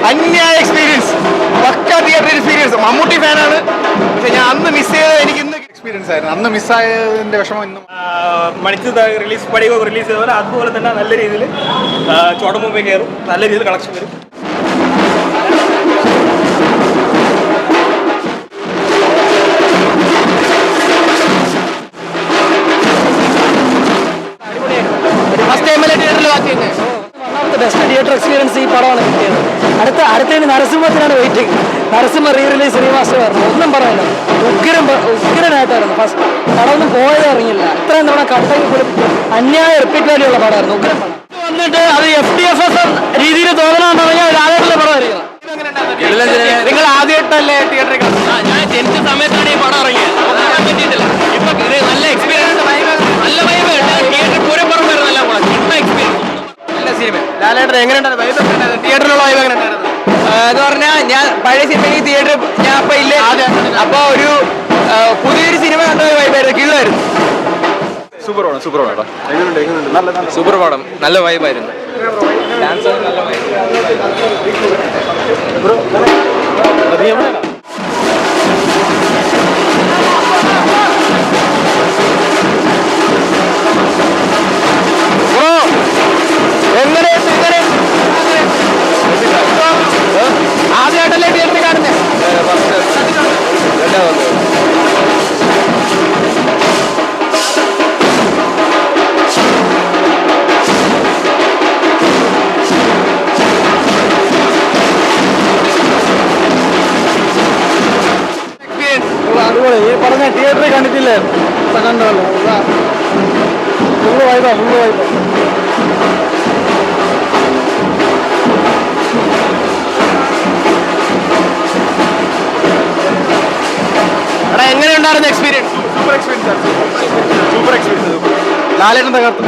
അന്യായ എക്സ്പീരിയൻസ്, പക്ക theatre experience. Mammootty ഫാനാണ്, പക്ഷെ ഞാൻ അന്ന് മിസ് ചെയ്തത് എനിക്ക് ഇന്ന് എക്സ്പീരിയൻസ് ആയിരുന്നു. അന്ന് മിസ്സായതിന്റെ വിഷമം ഇന്നും. മണിച്ച് റിലീസ് പടിയൊക്കെ റിലീസ് ചെയ്തവരെ അതുപോലെ തന്നെ നല്ല രീതിയിൽ ചോട്ടമുമ്പേ കയറും, നല്ല രീതിയിൽ കളക്ഷൻ വരും. ബെസ്റ്റ് തിയേറ്റർ എക്സ്പീരിയൻസ് ഈ പടമാണ് കിട്ടിയത്. അടുത്തതിന് നരസിംഹത്തിനാണ് waiting. Narasimha re release Srinivas പറഞ്ഞു, ഒന്നും പറയാനില്ല, ഉഗ്രനായിട്ടായിരുന്നു. ഫസ്റ്റ് പടമൊന്നും പോയത് അറിഞ്ഞില്ല. ഇത്രയും തവണ കണ്ടെങ്കിൽ പോലും അന്യായ റിപ്പീറ്റ് വാല്യുള്ള പടമായിരുന്നു. ഉഗ്രം പടം വന്നിട്ട് അത് FTFS രീതിയിൽ തോന്നണമെന്ന് പറഞ്ഞാൽ ലാലേട്ടൻ്റെ പടമായിരിക്കണം. നിങ്ങൾ ആദ്യമായിട്ടല്ലേ തിയേറ്ററിൽ കാണുന്നത്? ഞാൻ ജനിച്ച സമയത്താണ് ഈ പടം ഇറങ്ങിയത്. ഞാൻ പറ്റിയിട്ടില്ല. ഇപ്പൊ നല്ല എക്സ്പീരിയൻസ്, നല്ല വൈബ്. തിയേറ്ററിൽ പൂരം പുറം വരുന്നല്ല എക്സ്പീരിയൻസ്. നല്ല സിനിമ. ലാലേട്ടൻ എങ്ങനെയുണ്ടായിരുന്നു? വൈബ് എങ്ങനെയുണ്ടായിരുന്നു? തിയേറ്ററിലുള്ള വൈബ് എങ്ങനെയുണ്ടായിരുന്നു എന്ന് പറഞ്ഞാൽ ഞാൻ പഴയ സിനിമയ്ക്ക് തിയേറ്ററിൽ ഞാൻ അപ്പൊ ഇല്ലേ, അപ്പൊ ഒരു പുതിയൊരു സിനിമ കണ്ട വൈബായിരുന്നു, കീഴായിരുന്നു. സൂപ്പർ പടം, സൂപ്പർ പടം. എങ്ങനെയുണ്ട്? നല്ല സൂപ്പർ പടം, നല്ല വൈബായിരുന്നു. ഡാൻസ് നല്ല വൈബ്. ആദ്യമായിട്ടല്ലേ തിയേറ്ററിൽ കാണുന്നത്? അതുപോലെ ഈ പറഞ്ഞ തിയേറ്ററിൽ കണ്ടിട്ടില്ലേ? കണ്ടല്ലോ, ഫുള്ള് വൈബാ, ഫുള്ള് വൈബാ. എങ്ങനെയുണ്ടായിരുന്നു എക്സ്പീരിയൻസ്? Super experience. ലാലേട്ടൻ തകർത്തു.